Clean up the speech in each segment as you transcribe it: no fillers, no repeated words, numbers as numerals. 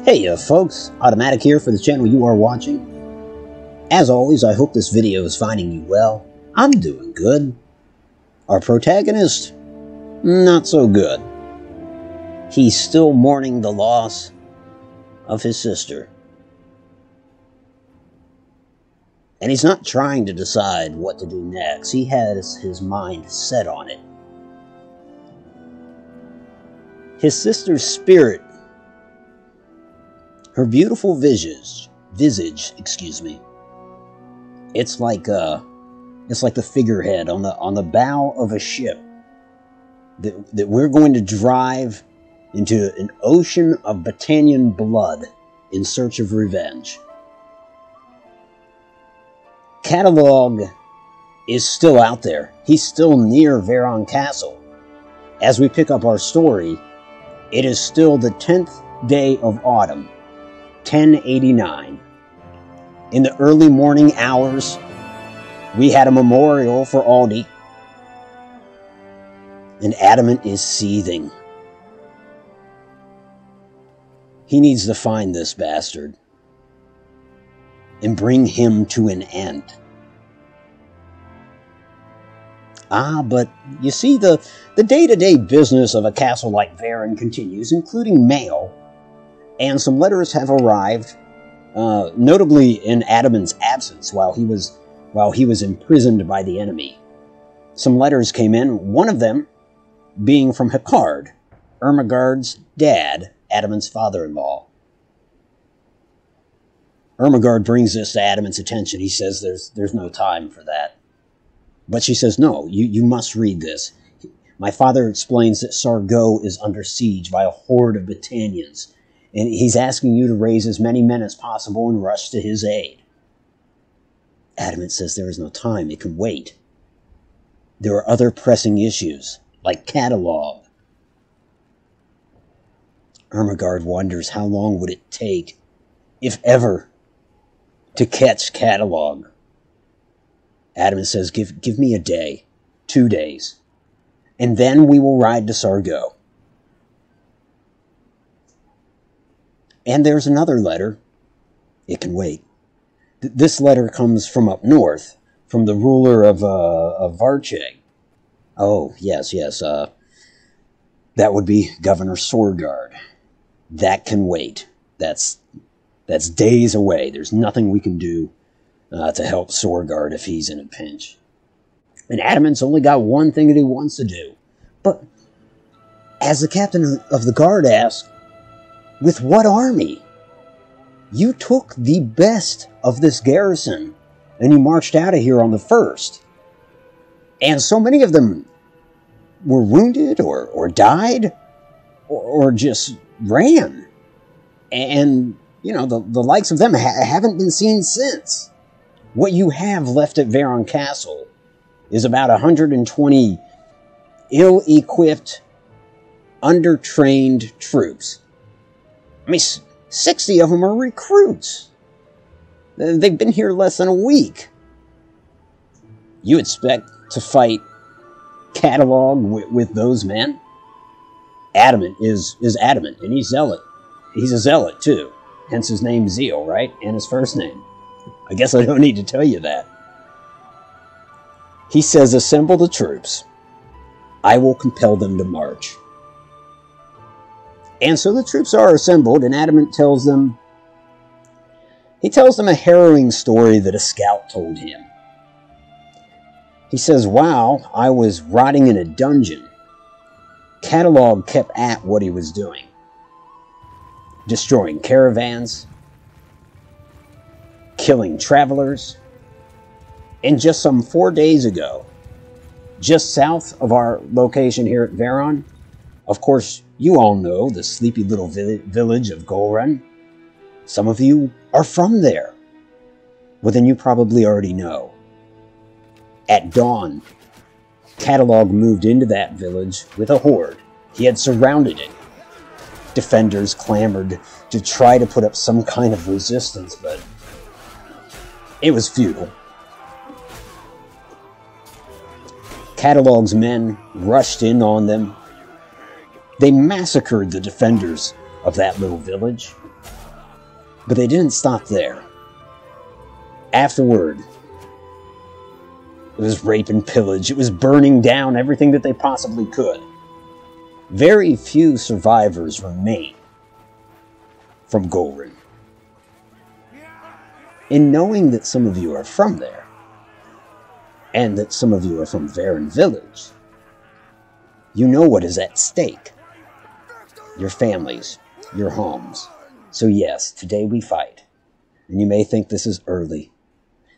Hey folks, Automatic here for the channel you are watching. As always, I hope this video is finding you well. I'm doing good. Our protagonist? Not so good. He's still mourning the loss of his sister. And he's not trying to decide what to do next. He has his mind set on it. His sister's spirit, her beautiful visage, it's like the figurehead on the bow of a ship that we're going to drive into an ocean of Battanian blood in search of revenge. Catalog is still out there. He's still near Veyron Castle. As we pick up our story, it is still the 10th day of autumn, 1089. In the early morning hours, we had a memorial for Aldi, and Adamant is seething. He needs to find this bastard and bring him to an end. But you see, the day-to-day business of a castle like Veyron continues, including mail, and some letters have arrived, notably in Adamant's absence while he was imprisoned by the enemy. Some letters came in, one of them being from Hecard, Ermengarde's dad, Adamant's father-in-law. Ermengarde brings this to Adamant's attention. He says there's no time for that. But she says, no, you must read this. My father explains that Sargot is under siege by a horde of Battanians, and he's asking you to raise as many men as possible and rush to his aid. Adamant says there is no time, it can wait. There are other pressing issues, like Catalog. Ermengarde wonders how long would it take, if ever, to catch Catalog. Adamant says, give me a day, 2 days, and then we will ride to Sargot. And there's another letter. It can wait. This letter comes from up north, from the ruler of Varcheg. Oh, yes, that would be Governor Sorgard. That can wait. That's days away. There's nothing we can do to help Sorgard if he's in a pinch. And Adamant's only got one thing that he wants to do. But, as the captain of the guard asked, with what army? You took the best of this garrison, and you marched out of here on the 1st. And so many of them were wounded, or died, or just ran. And, you know, the likes of them haven't been seen since. What you have left at Veyron Castle is about 120 ill-equipped, undertrained troops. I mean, 60 of them are recruits. They've been here less than a week. You expect to fight Catalog with those men? Adamant is adamant, and he's zealot. He's a zealot, too. Hence his name Zeal, right? And his first name. I guess I don't need to tell you that. He says, assemble the troops. I will compel them to march. And so the troops are assembled, and Adamant tells them a harrowing story that a scout told him. He says, while I was rotting in a dungeon, Catalog kept at what he was doing. Destroying caravans, killing travelers, and just some 4 days ago, just south of our location here at Veyron, of course, you all know the sleepy little village of Golrun. Some of you are from there. Well, then you probably already know. At dawn, Catalog moved into that village with a horde. He had surrounded it. Defenders clamored to try to put up some kind of resistance, but it was futile. Catalog's men rushed in on them. They massacred the defenders of that little village. But they didn't stop there. Afterward, it was rape and pillage. It was burning down everything that they possibly could. Very few survivors remain from Golren. In knowing that some of you are from there, and that some of you are from Varen Village, you know what is at stake. Your families, your homes. So yes, today we fight. And you may think this is early,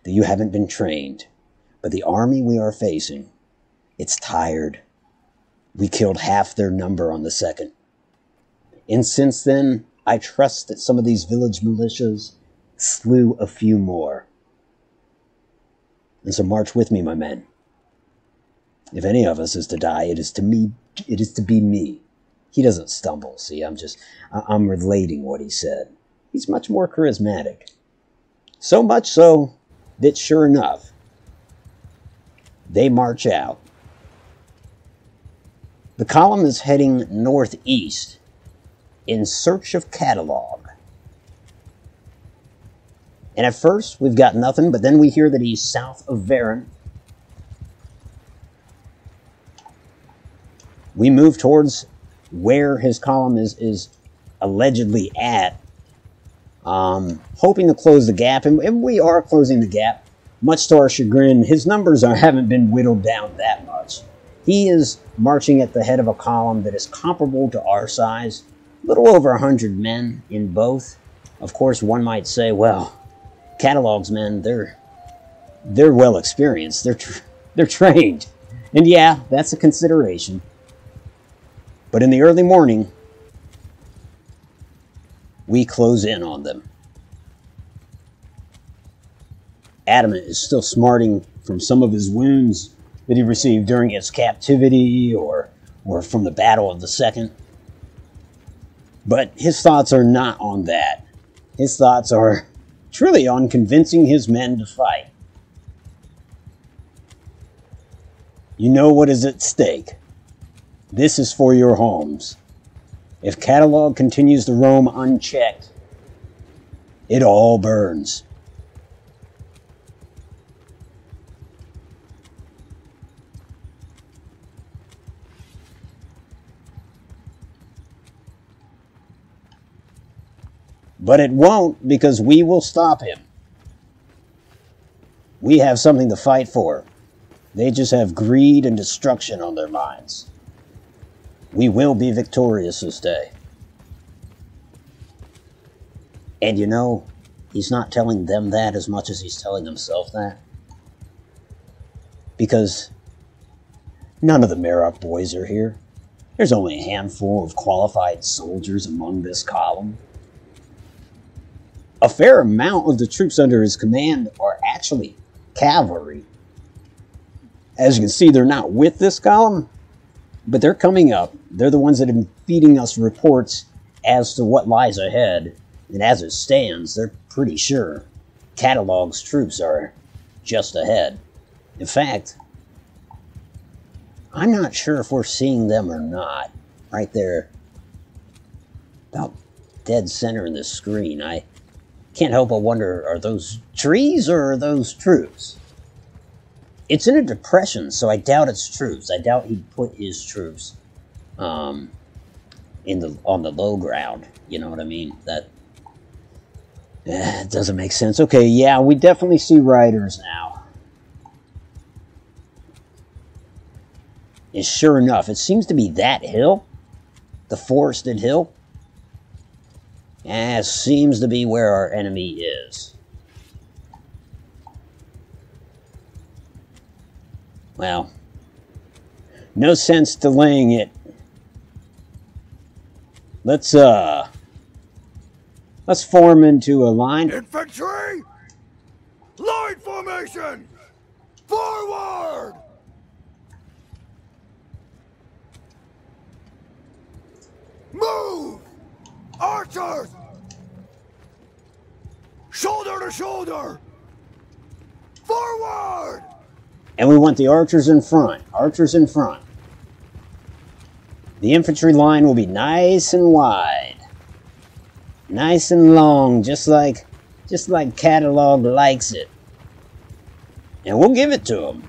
that you haven't been trained. But the army we are facing, it's tired. We killed half their number on the 2nd. And since then, I trust that some of these village militias slew a few more. And so march with me, my men. If any of us is to die, it is to be me. He doesn't stumble, see, I'm relating what he said. He's much more charismatic. So much so that sure enough, they march out. The column is heading northeast in search of Catalog. And at first, we've got nothing, but then we hear that he's south of Varen. We move towards where his column is allegedly at, hoping to close the gap, and we are closing the gap. Much to our chagrin, his numbers haven't been whittled down that much. He is marching at the head of a column that is comparable to our size, a little over 100 men in both. Of course, one might say, well, Catalog's men, they're well experienced, they're trained. And yeah, that's a consideration. But in the early morning, we close in on them. Adamant is still smarting from some of his wounds that he received during his captivity or from the Battle of the 2nd. But his thoughts are not on that. His thoughts are truly on convincing his men to fight. You know what is at stake. This is for your homes. If Catalog continues to roam unchecked, it all burns. But it won't, because we will stop him. We have something to fight for. They just have greed and destruction on their minds. We will be victorious this day. And you know, he's not telling them that as much as he's telling himself that. Because none of the Marok boys are here. There's only a handful of qualified soldiers among this column. A fair amount of the troops under his command are actually cavalry. As you can see, they're not with this column, but they're coming up. They're the ones that have been feeding us reports as to what lies ahead. And as it stands, they're pretty sure Catalog's troops are just ahead. In fact, I'm not sure if we're seeing them or not. Right there, about dead center in the screen. I can't help but wonder, are those trees or are those troops? It's in a depression, so I doubt it's troops. I doubt he'd put his troops on the low ground. You know what I mean? That doesn't make sense. Okay, yeah, we definitely see riders now. And sure enough, it seems to be that hill, the forested hill. Seems to be where our enemy is. Well, no sense delaying it. Let's form into a line. Infantry! Line formation! Forward! Move! Archers! Shoulder to shoulder! Forward! And we want the archers in front. Archers in front. The infantry line will be nice and wide. Nice and long, just like Catalog likes it. And we'll give it to him.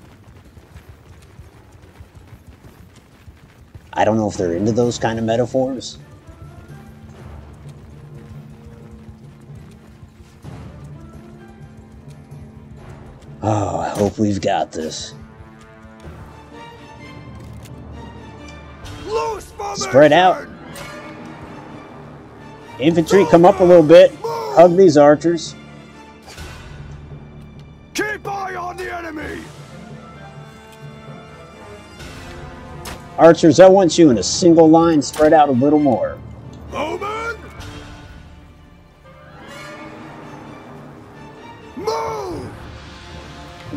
I don't know if they're into those kind of metaphors. Oh, I hope we've got this. Loose formation. Spread out. Infantry, come up a little bit. Hug these archers. Keep eye on the enemy. Archers, I want you in a single line, spread out a little more. Omen. Move.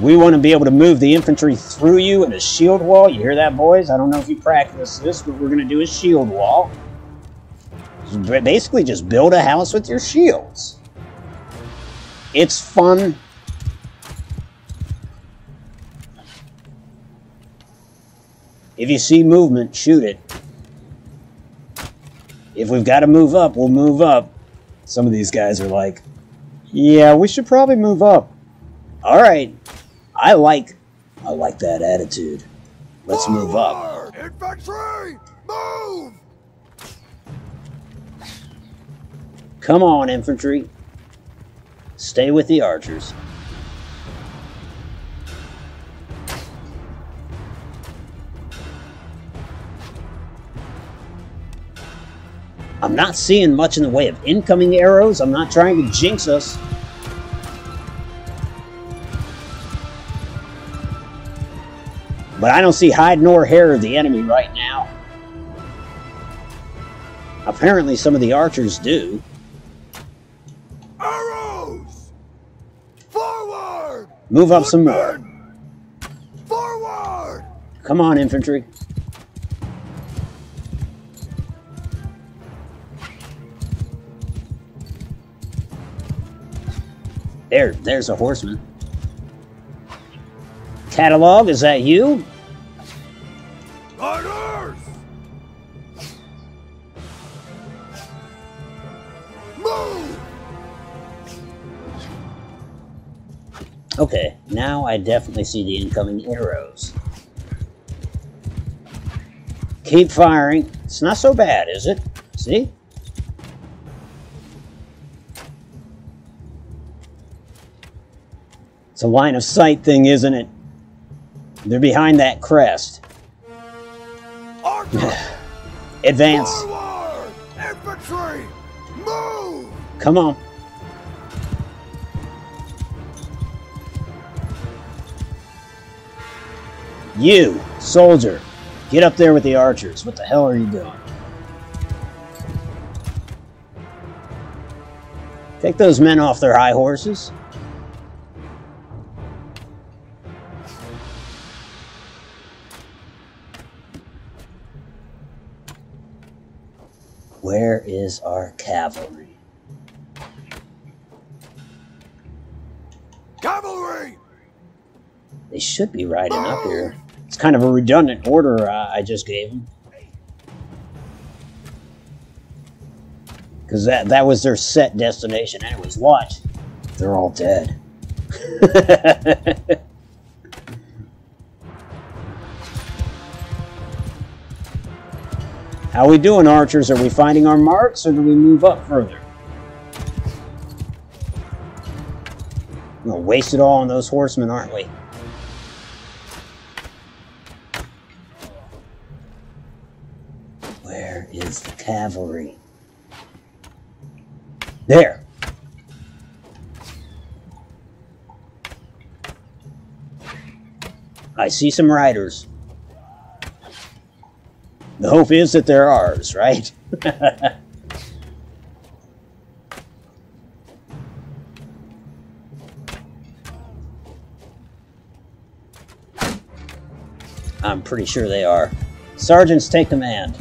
We want to be able to move the infantry through you in a shield wall. You hear that, boys? I don't know if you practice this, but we're going to do a shield wall. Basically, just build a house with your shields. It's fun. If you see movement, shoot it. If we've got to move up, we'll move up. Some of these guys are like, yeah, we should probably move up. All right. I like that attitude. Let's move up. Infantry, move! Come on, infantry. Stay with the archers. I'm not seeing much in the way of incoming arrows. I'm not trying to jinx us. But I don't see hide nor hair of the enemy right now. Apparently some of the archers do. Arrows! Forward! Move up some more. Forward! Come on, infantry. There's a horseman. Catalog, is that you? Orders! Move! Okay, now I definitely see the incoming arrows. Keep firing. It's not so bad, is it? See? It's a line of sight thing, isn't it? They're behind that crest. Advance. Forward! Infantry! Move! Come on. You, soldier, get up there with the archers. What the hell are you doing? Take those men off their high horses. Where is our cavalry? Cavalry! They should be riding up here. It's kind of a redundant order I just gave them. Because that was their set destination anyways. Watch. They're all dead. How we doing, archers? Are we finding our marks, or do we move up further? We're gonna waste it all on those horsemen, aren't we? Where is the cavalry? There. I see some riders. The hope is that they're ours, right? I'm pretty sure they are. Sergeants, take command.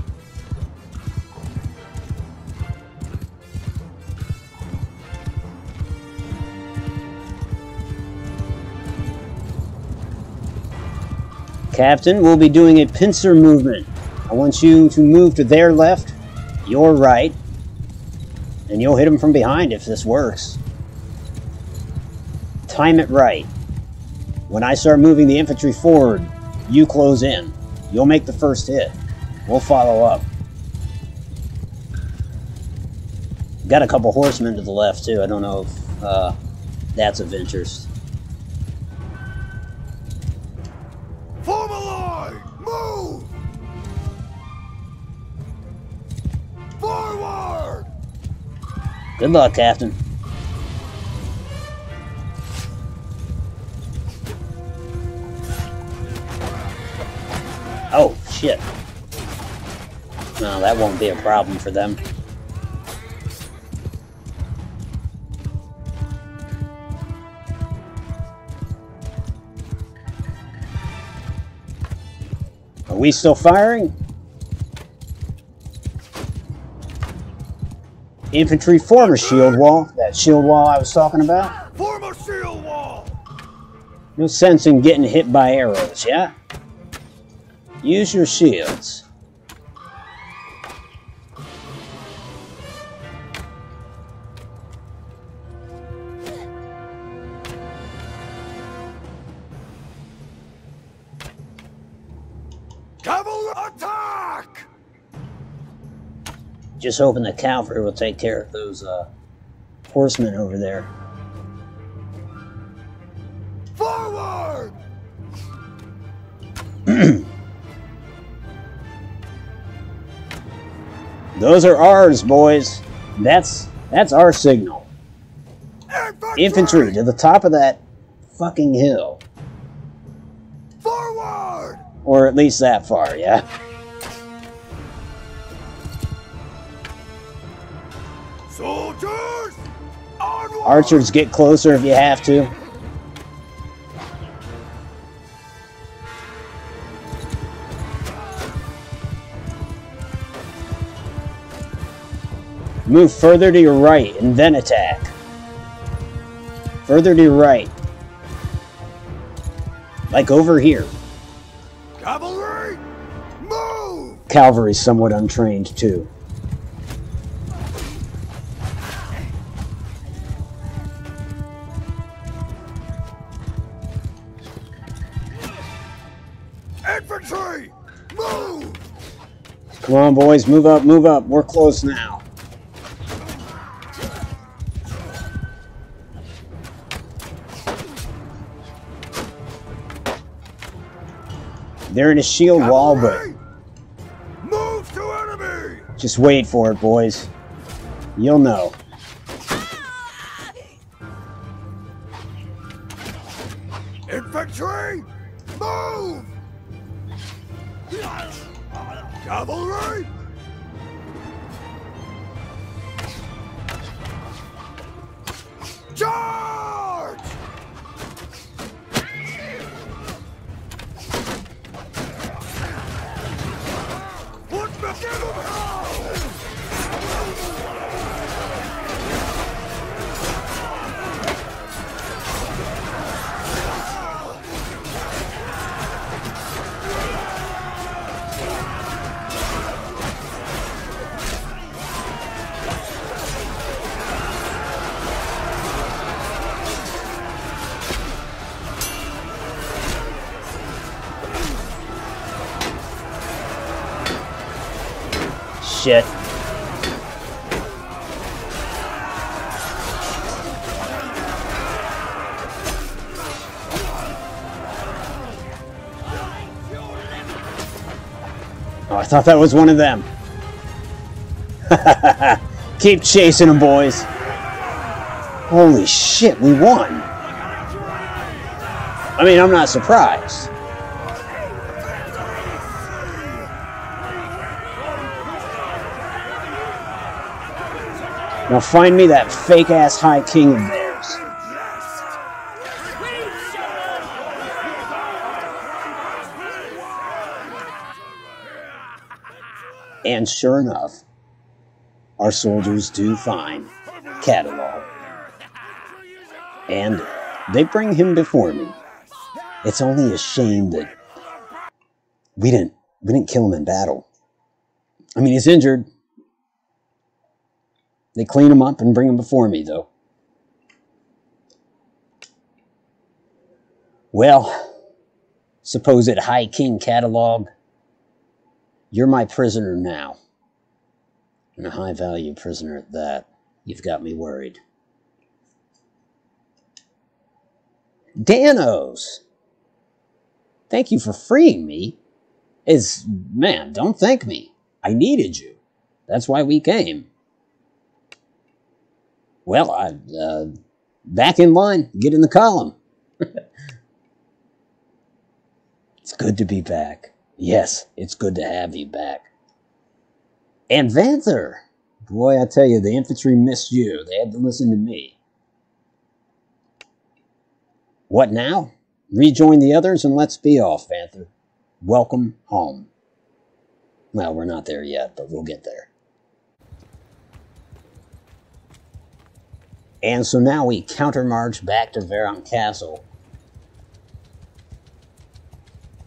Captain, we'll be doing a pincer movement. I want you to move to their left, your right. And you'll hit him from behind if this works. Time it right. When I start moving the infantry forward, you close in. You'll make the first hit. We'll follow up. Got a couple horsemen to the left, too. I don't know if that's of interest. Form a line! Move! Forward! Good luck, Captain. Oh, shit. No, that won't be a problem for them. Are we still firing? Infantry, form a shield wall. That shield wall I was talking about. Form a shield wall! No sense in getting hit by arrows, yeah? Use your shields. Cavalry attack! Just hoping the cavalry will take care of those horsemen over there. Forward! Those are ours, boys. That's our signal. Infantry to the top of that fucking hill. Forward! Or at least that far, yeah? Soldiers! Onward! Archers, get closer if you have to. Move further to your right and then attack. Further to your right. Like over here. Cavalry! Move! Cavalry's somewhat untrained too. Infantry! Move! Come on, boys, move up, move up. We're close now. They're in a shield wall, but Cavalry! Move to enemy! just wait for it, boys. You'll know. Infantry! Move! Cavalry! Charge! Put the give 'em hell! Shit. Oh, I thought that was one of them. Keep chasing them, boys. Holy shit, we won. I mean, I'm not surprised. Now find me that fake-ass High King of theirs. And sure enough, our soldiers do find Catalog. And they bring him before me. It's only a shame that we didn't kill him in battle. I mean, he's injured. They clean them up and bring them before me, though. Well, supposed High King Catalog, you're my prisoner now. And a high-value prisoner at that. You've got me worried. Danos! Thank you for freeing me. Man, don't thank me. I needed you. That's why we came. Well, back in line. Get in the column. It's good to be back. Yes, it's good to have you back. And Vanther. Boy, I tell you, the infantry missed you. They had to listen to me. What now? Rejoin the others and let's be off, Vanther. Welcome home. Well, we're not there yet, but we'll get there. And so now we countermarch back to Veyron Castle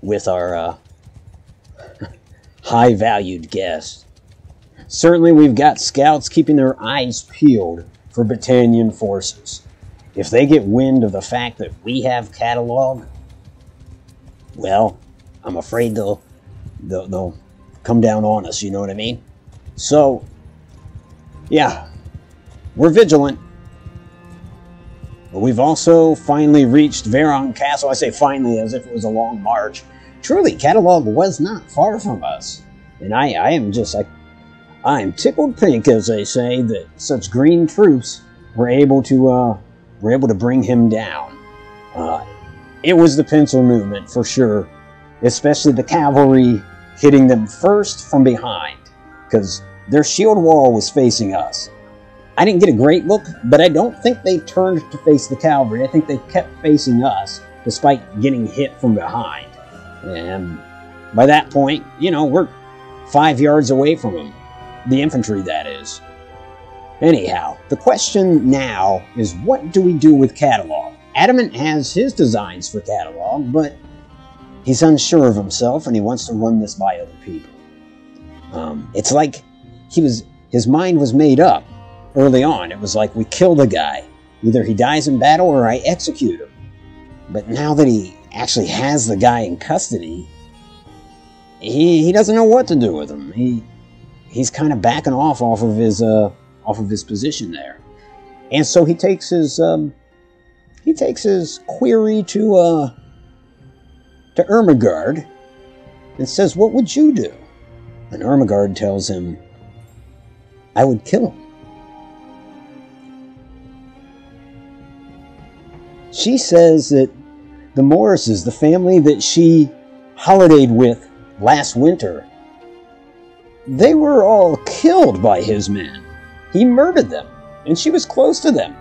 with our high-valued guest. Certainly we've got scouts keeping their eyes peeled for Battanian forces. If they get wind of the fact that we have catalog, well, I'm afraid they'll come down on us, you know what I mean? So, yeah, we're vigilant. But we've also finally reached Veyron Castle. I say finally as if it was a long march. Truly, catalog was not far from us. And I am tickled pink, as they say, that such green troops were able to bring him down. It was the pincer movement for sure, especially the cavalry hitting them first from behind, because their shield wall was facing us. I didn't get a great look, but I don't think they turned to face the cavalry. I think they kept facing us, despite getting hit from behind. And by that point, you know, we're 5 yards away from them. The infantry, that is. Anyhow, the question now is, what do we do with catalog? Adamant has his designs for catalog, but he's unsure of himself and he wants to run this by other people. It's like his mind was made up early on. It was like, we kill the guy. Either he dies in battle or I execute him. But now that he actually has the guy in custody, he doesn't know what to do with him. He's kind of backing off of his position there. And so he takes his query to Ermengarde and says, "What would you do?" And Ermengarde tells him, "I would kill him." She says that the Morrises, the family that she holidayed with last winter, they were all killed by his men. He murdered them, and she was close to them.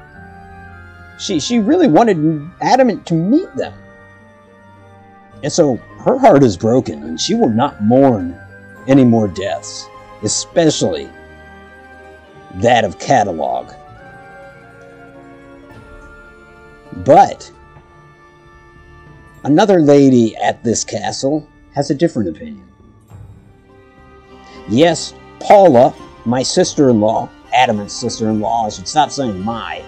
She really wanted Adamant to meet them. And so her heart is broken, and she will not mourn any more deaths, especially that of Catalog. But another lady at this castle has a different opinion. Yes, Paula, my sister-in-law, Adamant's sister-in-law, I should stop saying my.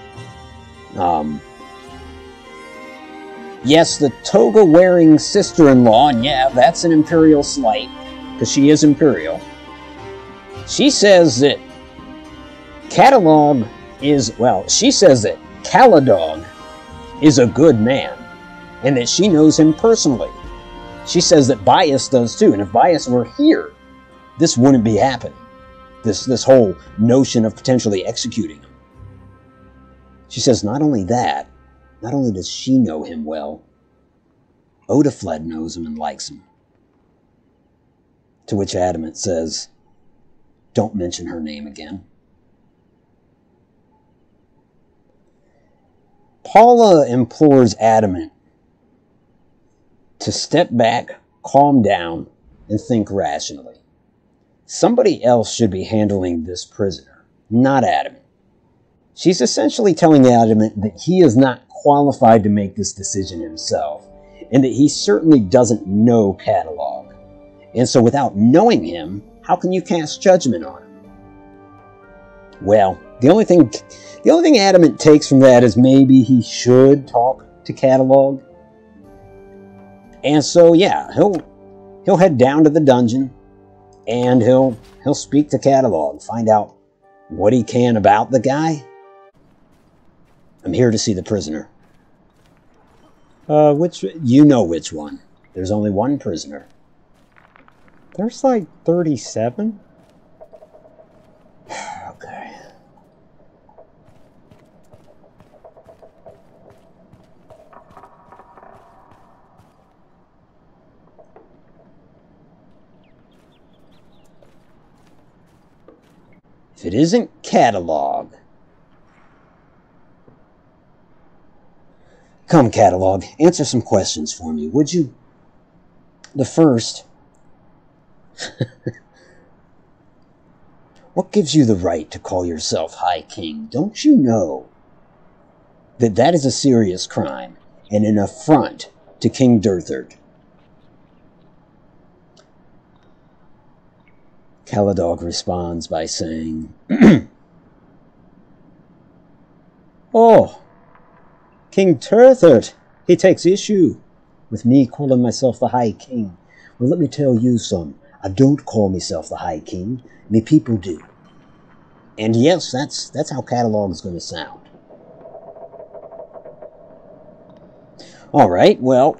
Yes, the toga-wearing sister-in-law, and yeah, that's an imperial slight, because she is imperial. She says that she says that Caladog is a good man, and that she knows him personally. She says that Bias does too, and if Bias were here, this wouldn't be happening. This whole notion of potentially executing him. She says not only that, not only does she know him well, Odafled knows him and likes him. To which Adamant says, "Don't mention her name again." Paula implores Adamant to step back, calm down, and think rationally. Somebody else should be handling this prisoner, not Adamant. She's essentially telling Adamant that he is not qualified to make this decision himself, and that he certainly doesn't know Catalog. And so without knowing him, how can you cast judgment on him? Well, The only thing Adamant takes from that is maybe he should talk to Catalog. And so yeah, he'll head down to the dungeon and he'll speak to Catalog, find out what he can about the guy. I'm here to see the prisoner. You know which one. There's only one prisoner. There's like 37? Okay. If it isn't Catalog. Come, Catalog, answer some questions for me, would you? The first. What gives you the right to call yourself High King? Don't you know that that is a serious crime and an affront to King Durthard? Caladog responds by saying, Oh, King Durthard, he takes issue with me calling myself the High King. Well, let me tell you, son, I don't call myself the High King. Me people do. And yes, that's how Catalog is going to sound. All right, well,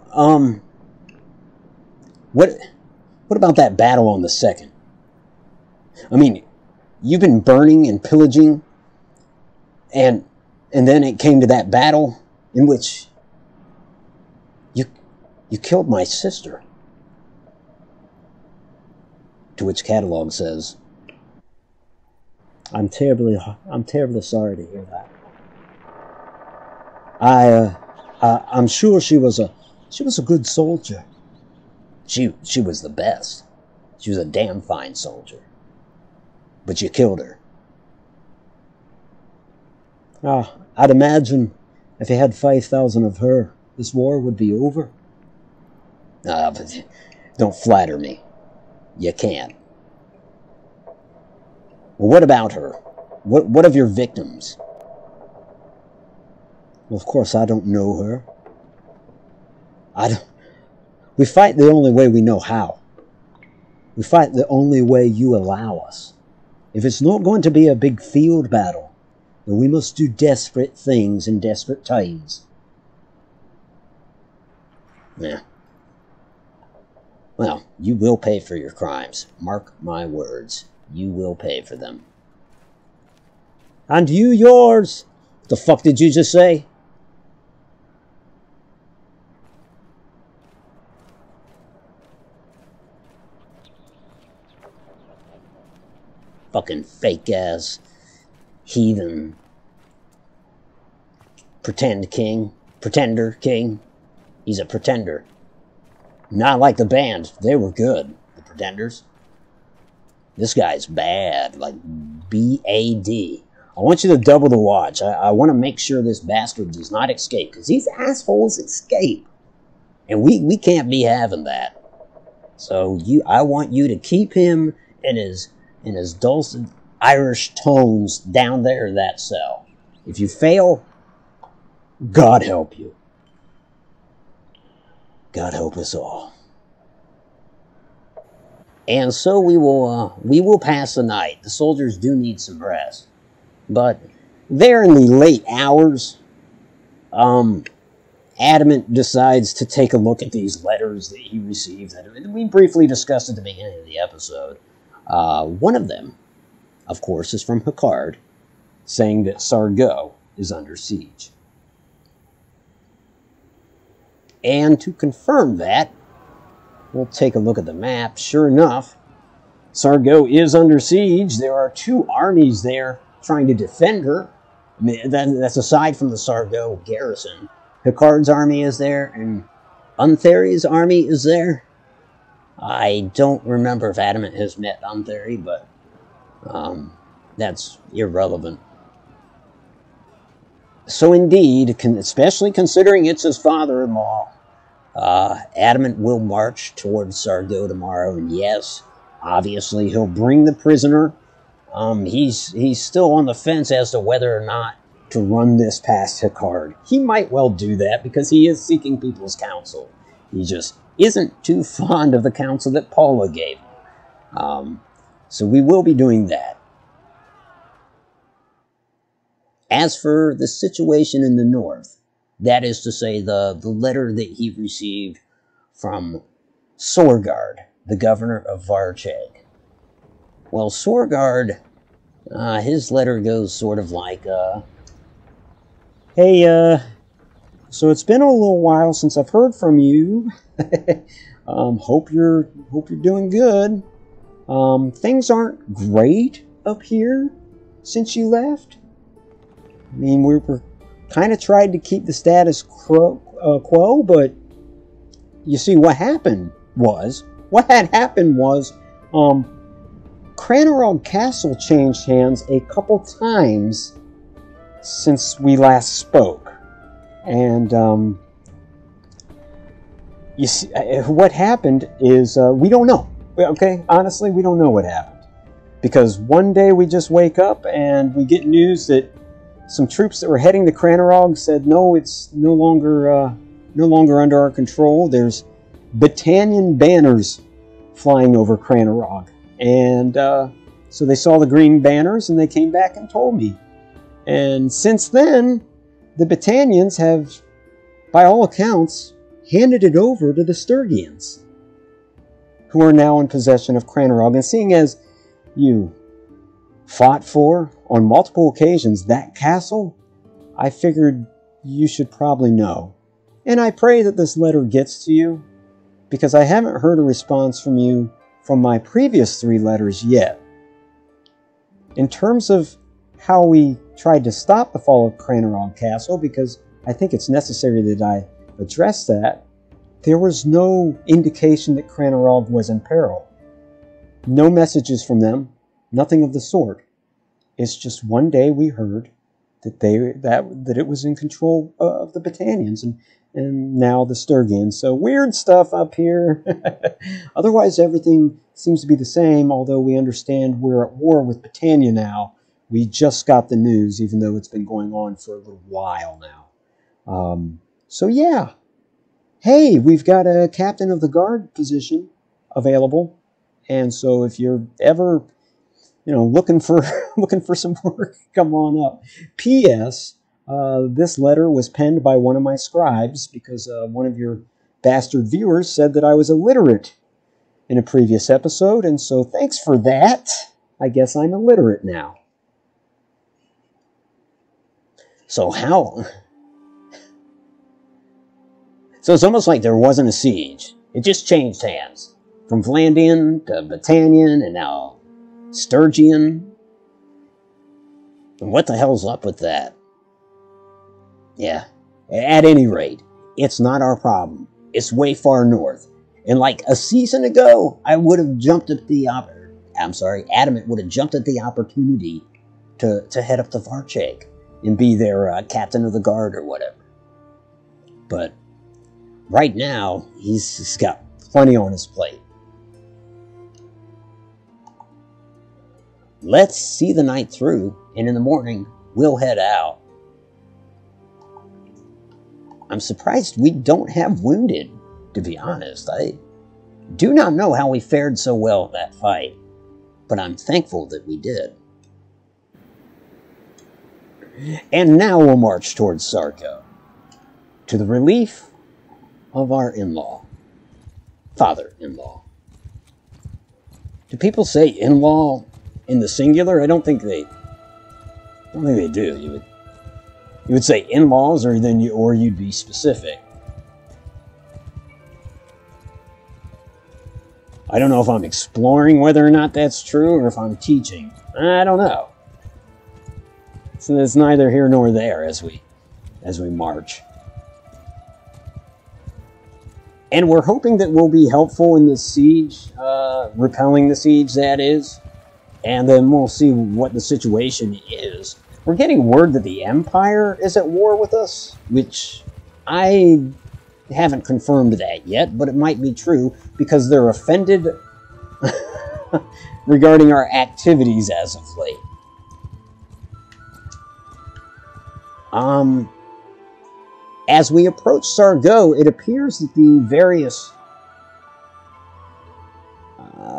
what about that battle on the 2nd? I mean, you've been burning and pillaging, and then it came to that battle in which you killed my sister. To which Catalog says, I'm terribly sorry to hear that. I'm sure she was a good soldier. She was the best. She was a damn fine soldier. But you killed her. I'd imagine if you had 5,000 of her, this war would be over. But don't flatter me. You can't. Well, what about her? What of your victims? Well, of course, I don't know her. We fight the only way we know how. We fight the only way you allow us. If it's not going to be a big field battle, then we must do desperate things in desperate times. Yeah. Well, you will pay for your crimes. Mark my words. You will pay for them. And you yours. The fuck did you just say? Fucking fake-ass heathen pretender king. He's a pretender. Not like the band. They were good, the Pretenders. This guy's bad, like B-A-D. I want you to double the watch. I want to make sure this bastard does not escape, because these assholes escape. And we can't be having that. So I want you to keep him in his dulcet Irish tones down there in that cell. If you fail, God help you. God help us all. And so we will pass the night. The soldiers do need some rest. But there in the late hours, Adamant decides to take a look at these letters that he received. That we briefly discussed at the beginning of the episode. One of them, of course, is from Hecard, saying that Sargo is under siege. And to confirm that, we'll take a look at the map. Sure enough, Sargo is under siege. There are 2 armies there trying to defend her. I mean, that's aside from the Sargo garrison. Hecard's army is there, and Untheri's army is there. I don't remember if Adamant has met Untheri, but that's irrelevant. So indeed, especially considering it's his father-in-law, Adamant will march towards Sargo tomorrow, and yes, obviously he'll bring the prisoner He's still on the fence as to whether or not to run this past Hicard. He might well do that because he is seeking people's counsel. He just isn't too fond of the counsel that Paula gave him. So we will be doing that. As for the situation in the north, that is to say the letter that he received from Sorgard, the governor of Varcheg. Well, Sorgard, his letter goes sort of like, Hey, so it's been a little while since I've heard from you. Hope you're doing good. Things aren't great up here since you left. I mean, we were kind of tried to keep the status quo, but you see, what had happened was, Cranarog Castle changed hands a couple times since we last spoke. And, you see, what happened is, we don't know. Okay, honestly, we don't know what happened. Because one day we just wake up and we get news that some troops that were heading to Cranarog said, no, it's no longer under our control. There's Battanian banners flying over Cranarog. And so they saw the green banners and they came back and told me. And since then, the Battanians have, by all accounts, handed it over to the Sturgians, who are now in possession of Cranarog. And seeing as you fought for, on multiple occasions, that castle, I figured you should probably know. And I pray that this letter gets to you, because I haven't heard a response from you from my previous 3 letters yet. In terms of how we tried to stop the fall of Cranarog Castle, because I think it's necessary that I address that, there was no indication that Cranarog was in peril. No messages from them, nothing of the sort. It's just one day we heard that that it was in control of the Battanians and now the Sturgians. So weird stuff up here. Otherwise, everything seems to be the same, although we understand we're at war with Battania now. We just got the news, even though it's been going on for a little while now. So yeah. Hey, we've got a captain of the guard position available. And so if you're ever, looking for some work, come on up. P.S. This letter was penned by one of my scribes because one of your bastard viewers said that I was illiterate in a previous episode, and so thanks for that. I guess I'm illiterate now. So it's almost like there wasn't a siege. It just changed hands. From Vlandian to Battanian and now Sturgian. And what the hell's up with that? Yeah, at any rate, it's not our problem. It's way far north. And like a season ago, Adamant would have jumped at the opportunity to head up to Varcheg and be their captain of the guard or whatever. But right now, he's got plenty on his plate. Let's see the night through, and in the morning, we'll head out. I'm surprised we don't have wounded, to be honest. I do not know how we fared so well in that fight, but I'm thankful that we did. And now we'll march towards Sarko, to the relief of our in-law, father-in-law. Do people say in-law in the singular? I don't think they do. You would say in-laws, or you'd be specific. I don't know if I'm exploring whether or not that's true, or if I'm teaching. I don't know. So it's neither here nor there as we march. And we're hoping that we'll be helpful in this siege, repelling the siege, that is. And then we'll see what the situation is. We're getting word that the Empire is at war with us, which I haven't confirmed that yet, but it might be true, because they're offended. regarding our activities as of late. As we approach Sargo, it appears that the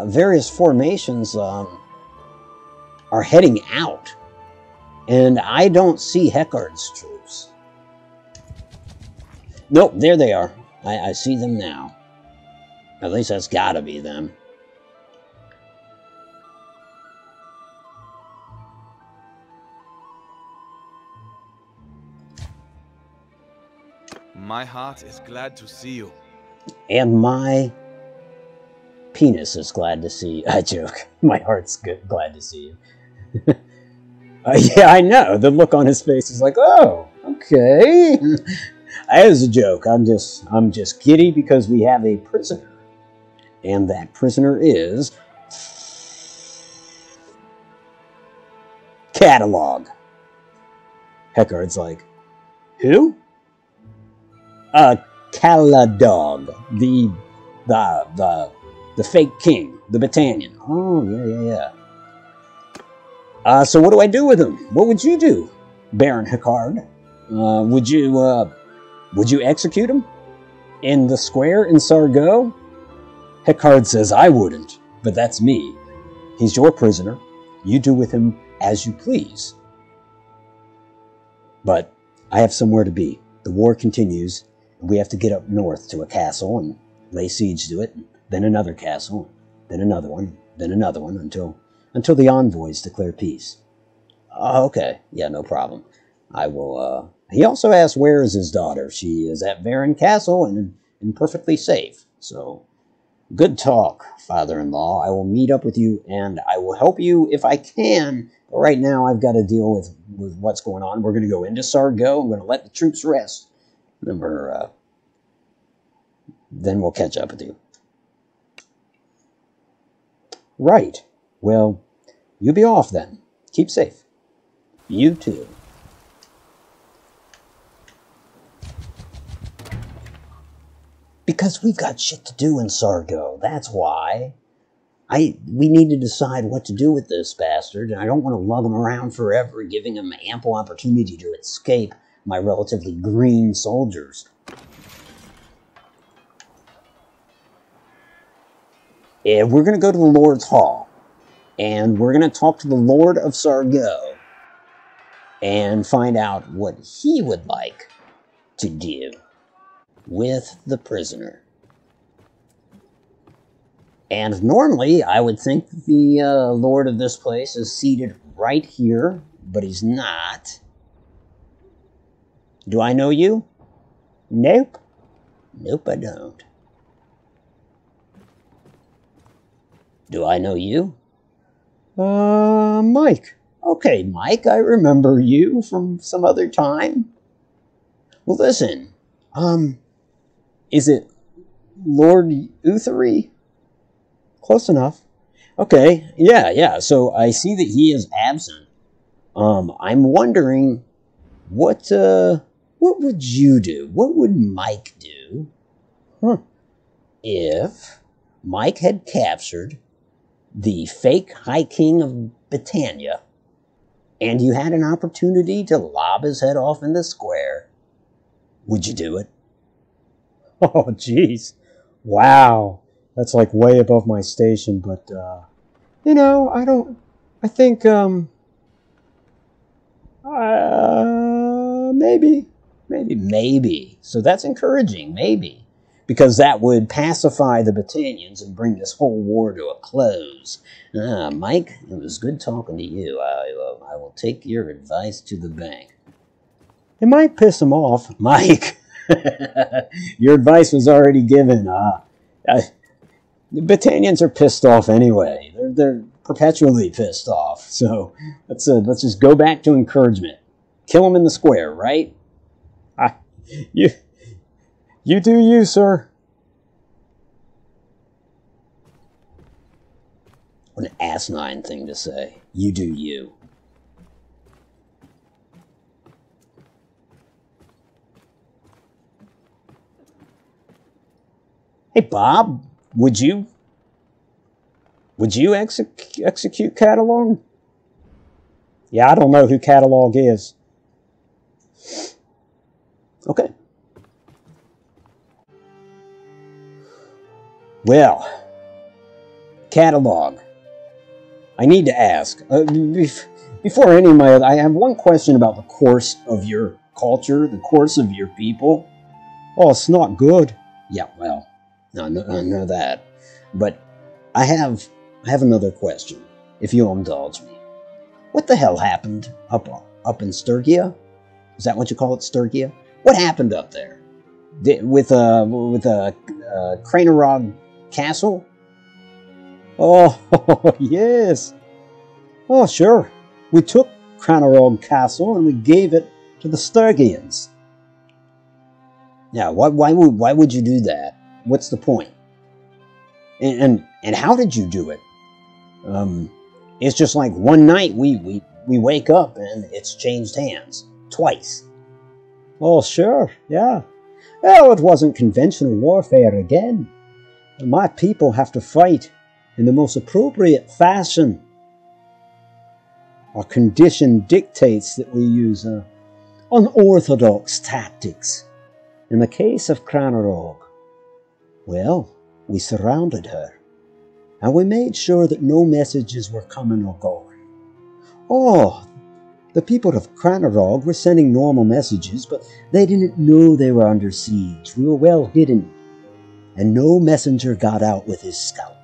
various formations are heading out, and I don't see Heckard's troops. Nope, there they are. I see them now. At least that's gotta be them. My heart is glad to see you. And my penis is glad to see you. I joke. My heart's glad to see you. Yeah, I know. The look on his face is like, oh, okay. That is a joke. I'm just giddy because we have a prisoner. And that prisoner is Catalog. Heckard's like, who? Caladog, the fake king, the Battanian. Oh, yeah. So what do I do with him? What would you do, Baron Heckard? Would you execute him in the square in Sargo? Heckard says, I wouldn't, but that's me. He's your prisoner. You do with him as you please. But I have somewhere to be. The war continues. We have to get up north to a castle and lay siege to it, and then another castle, then another one, until the envoys declare peace. Okay, yeah, no problem. I will, he also asked where is his daughter. She is at Varen Castle and perfectly safe. So, good talk, father-in-law. I will meet up with you, and I will help you if I can. But right now, I've got to deal with what's going on. We're going to go into Sargo. I'm going to let the troops rest. Remember, then we'll catch up with you. Right. Well, you be off then. Keep safe. You too. Because we've got shit to do in Sargo. That's why. We need to decide what to do with this bastard, and I don't want to lug him around forever, giving him ample opportunity to escape my relatively green soldiers. And we're going to go to the Lord's Hall, and we're going to talk to the Lord of Sargo and find out what he would like to do with the prisoner. And normally, I would think the Lord of this place is seated right here, but he's not. Do I know you? Nope. Nope, I don't. Do I know you? Mike. Okay, Mike, I remember you from some other time. Well, listen, is it Lord Uthery? Close enough. Okay, yeah, so I see that he is absent. I'm wondering, what would you do? What would Mike do? If Mike had captured the fake High King of Battania, and you had an opportunity to lob his head off in the square, would you do it? Oh, jeez. Wow. That's like way above my station, but, I think, maybe. So that's encouraging, maybe. Because that would pacify the Battanians and bring this whole war to a close. Mike, it was good talking to you. I will take your advice to the bank. It might piss him off. Mike, your advice was already given. The Battanians are pissed off anyway. They're perpetually pissed off. So let's just go back to encouragement. Kill them in the square, right? You do you, sir. What an asinine thing to say. You do you. Hey, Bob, would you Would you execute Catalog? Yeah, I don't know who Catalog is. Okay. Well, Catalog. I need to ask. Before any of my other, I have one question about the course of your culture, the course of your people. Oh, it's not good. Yeah, well, I know that. But I have another question, if you'll indulge me. What the hell happened up in Stygia? Is that what you call it, Stygia? What happened up there? With Cranerog Castle? Oh, yes. Oh, sure. We took Cranerog Castle and we gave it to the Stygians. Yeah, why would you do that? What's the point? And how did you do it? It's just like one night we wake up and it's changed hands twice. Oh, sure, yeah. Well, it wasn't conventional warfare again. My people have to fight in the most appropriate fashion. Our condition dictates that we use unorthodox tactics. In the case of Cranerog, well, we surrounded her, and we made sure that no messages were coming or going. Oh, the people of Cranerog were sending normal messages, but they didn't know they were under siege. We were well hidden, and no messenger got out with his scalp.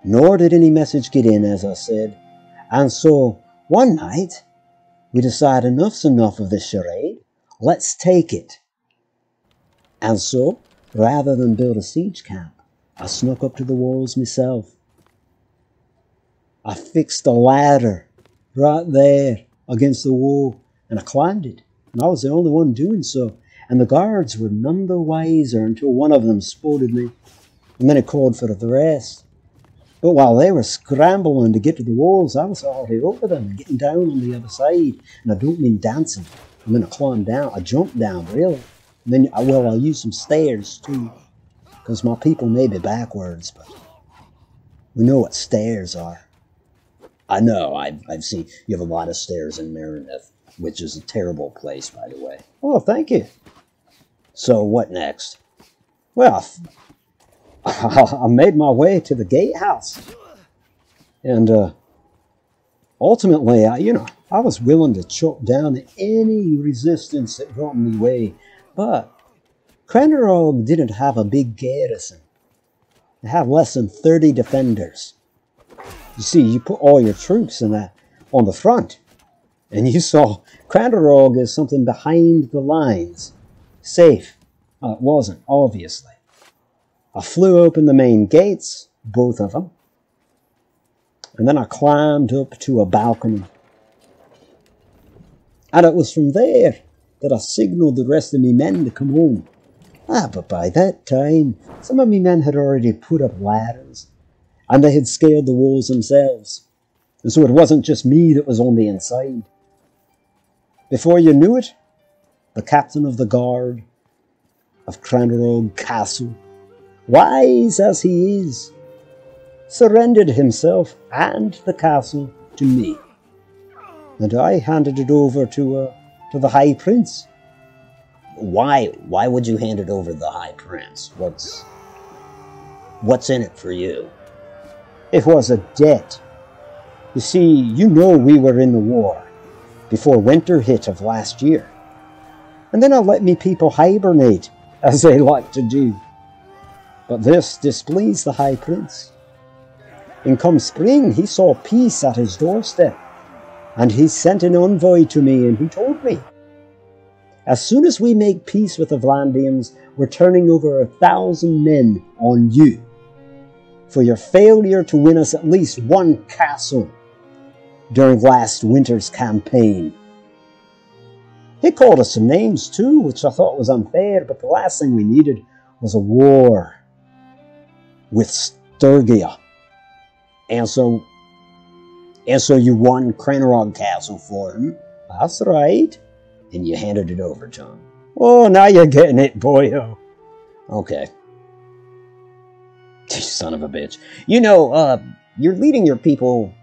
Nor did any message get in, as I said. And so, one night, we decided enough's enough of this charade. Let's take it. And so, rather than build a siege camp, I snuck up to the walls myself. I fixed a ladder right there against the wall, and I climbed it, and I was the only one doing so. And the guards were none the wiser until one of them spotted me, and then it called for the rest. But while they were scrambling to get to the walls, I was already over them, getting down on the other side. And I don't mean dancing. I mean I climbed down, I jumped down, really. And then, I used some stairs, too. Because my people may be backwards, but we know what stairs are. I know, I've seen, you have a lot of stairs in Marineth, which is a terrible place, by the way. Oh, thank you. So, what next? Well, I made my way to the gatehouse. And, ultimately, I was willing to chop down any resistance that got in the way. But Cranerog didn't have a big garrison. They have less than 30 defenders. You see, you put all your troops on the front, and you saw Cranerog as something behind the lines. Safe. Well, it wasn't, obviously. I flew open the main gates, both of them, and then I climbed up to a balcony. And it was from there that I signalled the rest of me men to come home. But by that time, some of me men had already put up ladders, and they had scaled the walls themselves. And so it wasn't just me that was on the inside. Before you knew it, the captain of the guard of Cranerog Castle, wise as he is, surrendered himself and the castle to me. And I handed it over to the High Prince. Why would you hand it over to the High Prince? What's in it for you? It was a debt. You see, we were in the war before winter hit of last year. And then I let me people hibernate, as they like to do. But this displeased the High Prince. And come spring, he saw peace at his doorstep. And he sent an envoy to me, and he told me, as soon as we make peace with the Vlandians, we're turning over 1,000 men on you for your failure to win us at least one castle during last winter's campaign. He called us some names too, which I thought was unfair, but the last thing we needed was a war with Stygia. And so you won Cranerog Castle for him. That's right. And you handed it over to him. Oh, now you're getting it, boyo. Okay. Son of a bitch. You know, you're leading your people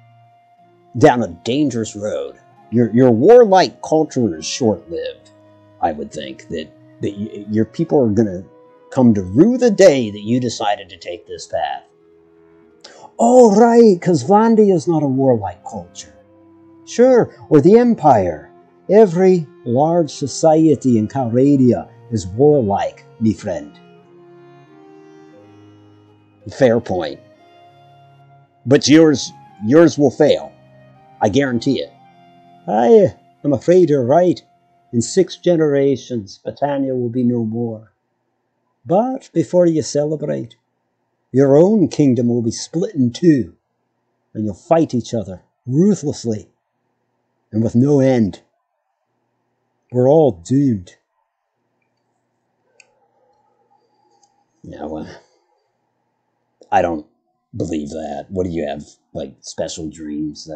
down a dangerous road. Your warlike culture is short-lived, I would think. That your people are going to come to rue the day that you decided to take this path. Oh, right, because Vandia is not a warlike culture. Sure, or the Empire. Every large society in Calradia is warlike, me friend. Fair point. But yours will fail. I guarantee it. I'm afraid you're right. In 6 generations, Battania will be no more. But before you celebrate, your own kingdom will be split in 2, and you'll fight each other ruthlessly and with no end. We're all doomed. No, I don't believe that. What do you have, like, special dreams?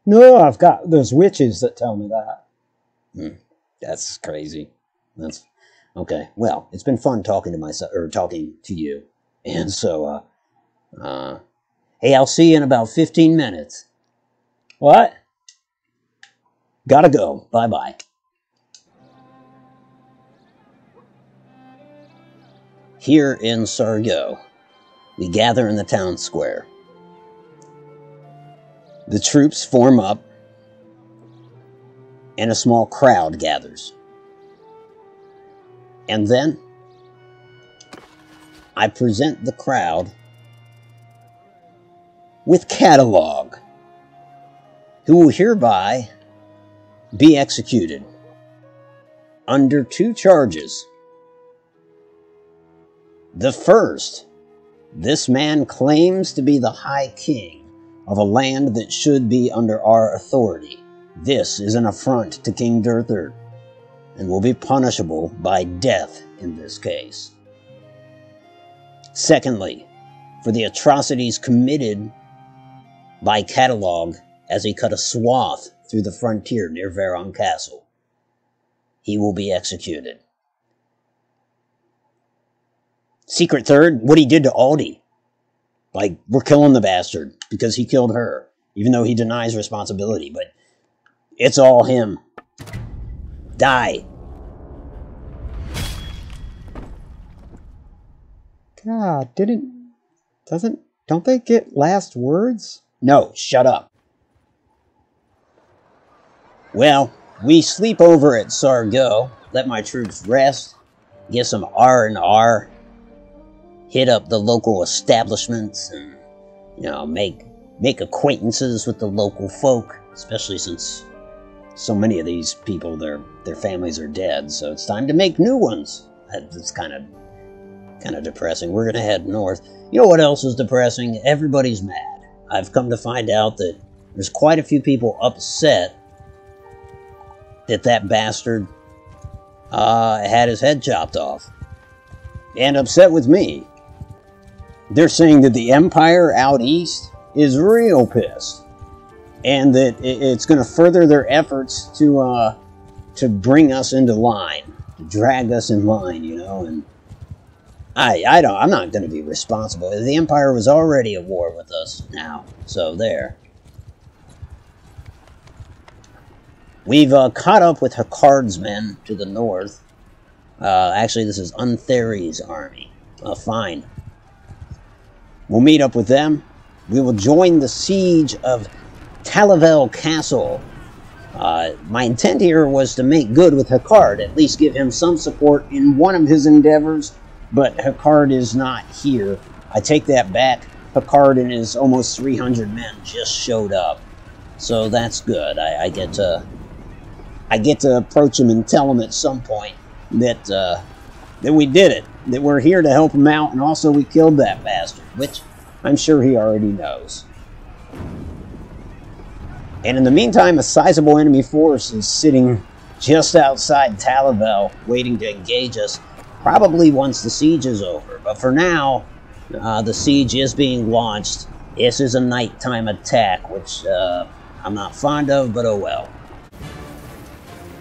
No, there's witches that tell me that. That's crazy. That's okay. Well, it's been fun talking to you. And so, hey, I'll see you in about 15 minutes. What? Gotta go. Bye-bye. Here in Sargo, we gather in the town square. The troops form up, and a small crowd gathers. And then, I present the crowd with Catalog, who will hereby be executed under 2 charges. The first, this man claims to be the High King of a land that should be under our authority. This is an affront to King Durthard, and will be punishable by death in this case. Secondly, for the atrocities committed by Catalog as he cut a swath through the frontier near Veron Castle. He will be executed. Secret Third, what he did to Aldi. Like, we're killing the bastard because he killed her, even though he denies responsibility, but it's all him. Die. God, don't they get last words? No, shut up. Well, we sleep over at Sargo, let my troops rest, get some R&R, hit up the local establishments, and, make acquaintances with the local folk, especially since so many of these people, their families are dead, so it's time to make new ones. That's kind of depressing. We're gonna head north. You know what else is depressing? Everybody's mad. I've come to find out that there's quite a few people upset that bastard had his head chopped off. And upset with me. They're saying that the Empire out east is real pissed. And that it's going to further their efforts to bring us into line. To drag us in line, and I'm not going to be responsible. The Empire was already at war with us now, so there. We've caught up with Hakard's men to the north. Actually, this is Untheri's army. Fine. We'll meet up with them. We will join the siege of Talavel Castle. My intent here was to make good with Hakard, at least give him some support in one of his endeavors, but Hakard is not here. I take that back. Hakard and his almost 300 men just showed up. So that's good. I get to approach him and tell him at some point that we did it, that we're here to help him out, and also we killed that bastard, which I'm sure he already knows. And in the meantime, a sizable enemy force is sitting just outside Talavel, waiting to engage us, probably once the siege is over. But for now, the siege is being launched. This is a nighttime attack, which I'm not fond of, but oh well.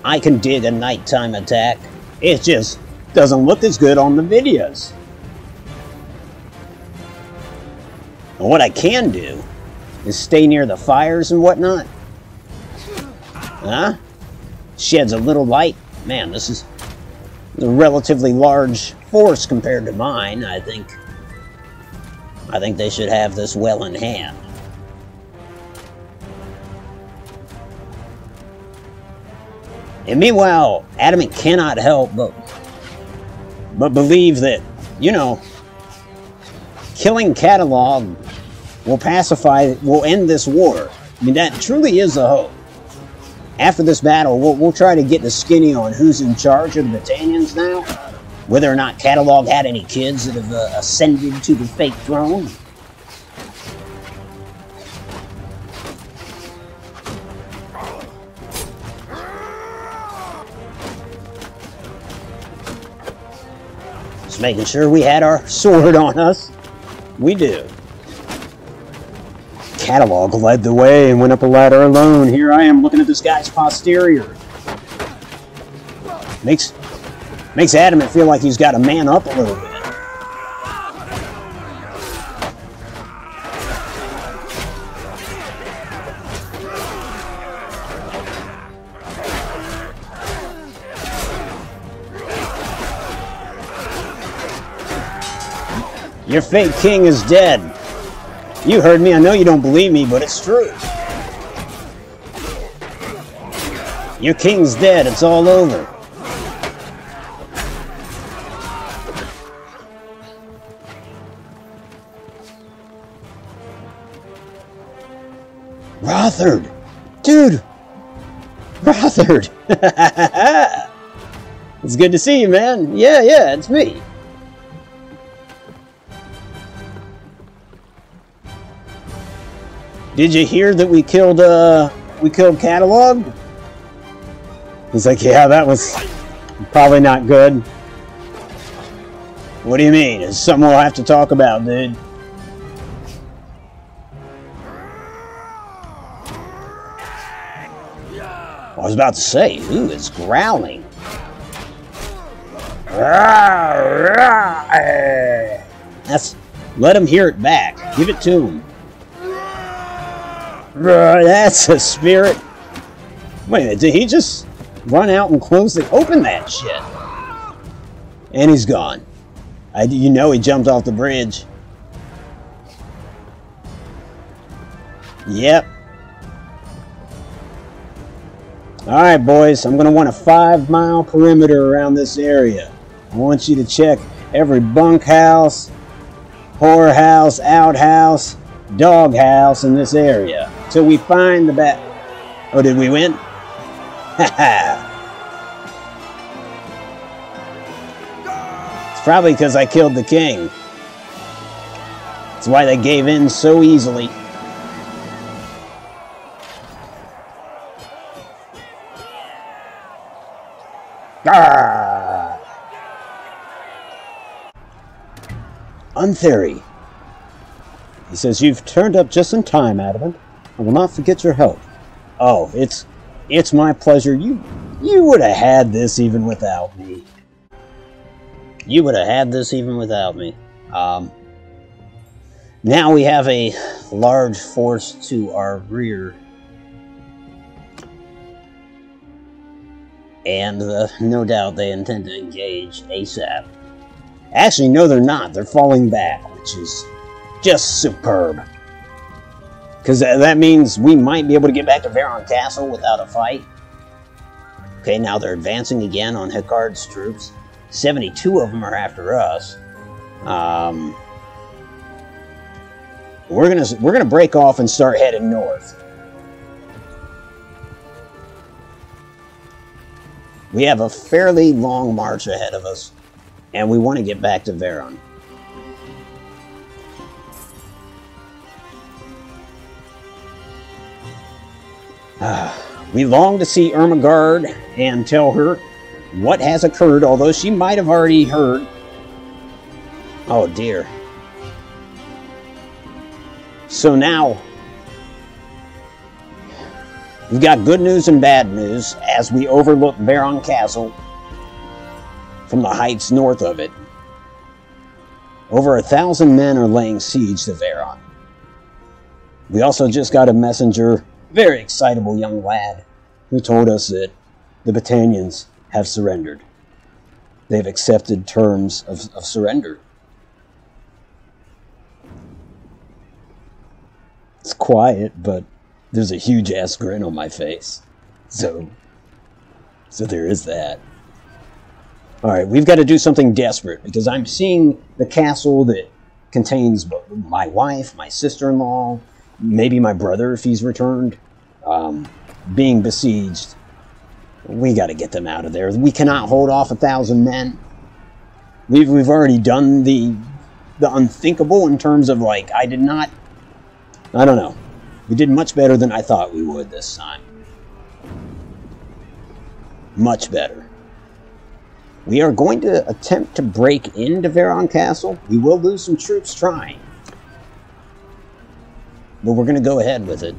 I can dig a nighttime attack. It just doesn't look as good on the videos. And what I can do is stay near the fires and whatnot. Huh? Sheds a little light. Man, this is a relatively large force compared to mine. I think they should have this well in hand. And meanwhile, Adamant cannot help but believe that, you know, killing Catalog will end this war. I mean, that truly is the hope. After this battle, we'll try to get the skinny on who's in charge of the Battanians now. Whether or not Catalog had any kids that have ascended to the fake throne. Just making sure we had our sword on us. We do. Catalog led the way and went up a ladder alone. Here I am looking at this guy's posterior. Makes Adamant feel like he's got to man up a little bit. Your fake king is dead. You heard me. I know you don't believe me, but it's true. Your king's dead. It's all over. Rothard! Dude! Rothard! It's good to see you, man. Yeah, it's me. Did you hear that we killed Catalog? He's like, yeah, that was probably not good. What do you mean? It's something we'll have to talk about, dude. I was about to say, ooh, it's growling. Let him hear it back. Give it to him. That's a spirit. Wait a minute, did he just run out and open that shit? And he's gone. You know he jumped off the bridge. Yep. Alright, boys, I'm going to want a 5-mile perimeter around this area. I want you to check every bunkhouse, whorehouse, outhouse, doghouse in this area. Till we find the bat. Oh, did we win? Haha. It's probably because I killed the king. That's why they gave in so easily. Untheory. He says, you've turned up just in time, Adamant. I will not forget your help. Oh, it's my pleasure. You would have had this even without me. You would have had this even without me. Now we have a large force to our rear. And no doubt they intend to engage ASAP. Actually, no, they're not. They're falling back, which is just superb. Because that means we might be able to get back to Veron Castle without a fight. Okay, now they're advancing again on Hecard's troops. 72 of them are after us. We're gonna break off and start heading north. We have a fairly long march ahead of us, and we want to get back to Veron. We long to see Ermengarde and tell her what has occurred, although she might have already heard. Oh dear. So now, we've got good news and bad news as we overlook Veron Castle from the heights north of it. Over 1,000 men are laying siege to Veron. We also just got a messenger, very excitable young lad, who told us that the Battanians have surrendered. They've accepted terms of surrender. It's quiet, but there's a huge ass grin on my face. So there is that. Alright, we've got to do something desperate, because I'm seeing the castle that contains my wife, my sister-in-law, maybe my brother if he's returned, being besieged. We got to get them out of there. We cannot hold off 1,000 men. We've already done the unthinkable in terms of, like, I don't know. We did much better than I thought we would this time. Much better. We are going to attempt to break into Veron Castle. We will lose some troops trying. But we're going to go ahead with it.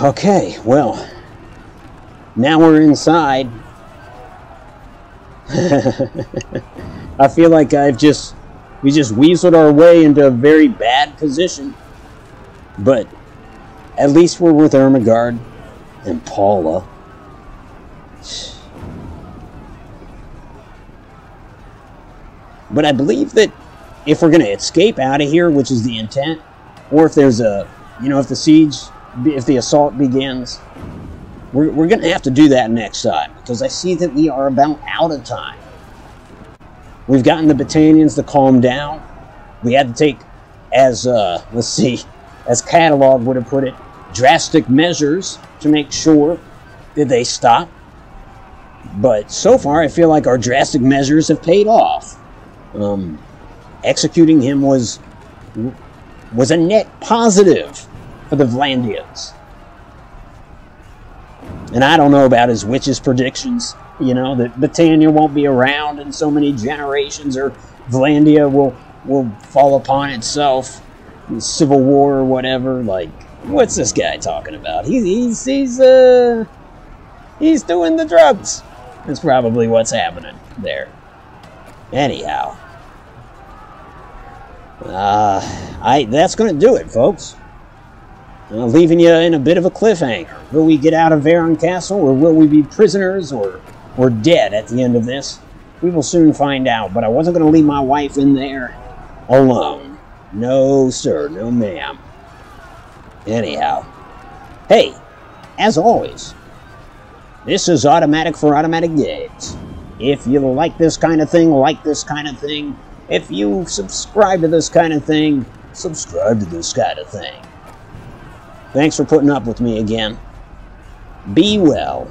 Okay, well, now we're inside. I feel like we just weaseled our way into a very bad position. But at least we're with Ermengarde and Paula. But I believe that if we're going to escape out of here, which is the intent, or if there's if the assault begins, we're going to have to do that next time, because I see that we are about out of time. We've gotten the Battanians to calm down. We had to take, as Catalog would have put it, drastic measures to make sure that they stop. But so far, I feel like our drastic measures have paid off. Executing him was a net positive for the Vlandians. And I don't know about his witch's predictions, that Battania won't be around in so many generations, or Vlandia will fall upon itself, civil war or whatever. Like, what's this guy talking about? He's doing the drugs. That's probably what's happening there. Anyhow, that's going to do it, folks. Leaving you in a bit of a cliffhanger. Will we get out of Veron Castle, or will we be prisoners or dead at the end of this? We will soon find out, but I wasn't going to leave my wife in there alone. No, sir. No, ma'am. Anyhow. Hey, as always, this is Automatic for Automatic Games. If you like this kind of thing, like this kind of thing. If you subscribe to this kind of thing, subscribe to this kind of thing. Thanks for putting up with me again. Be well.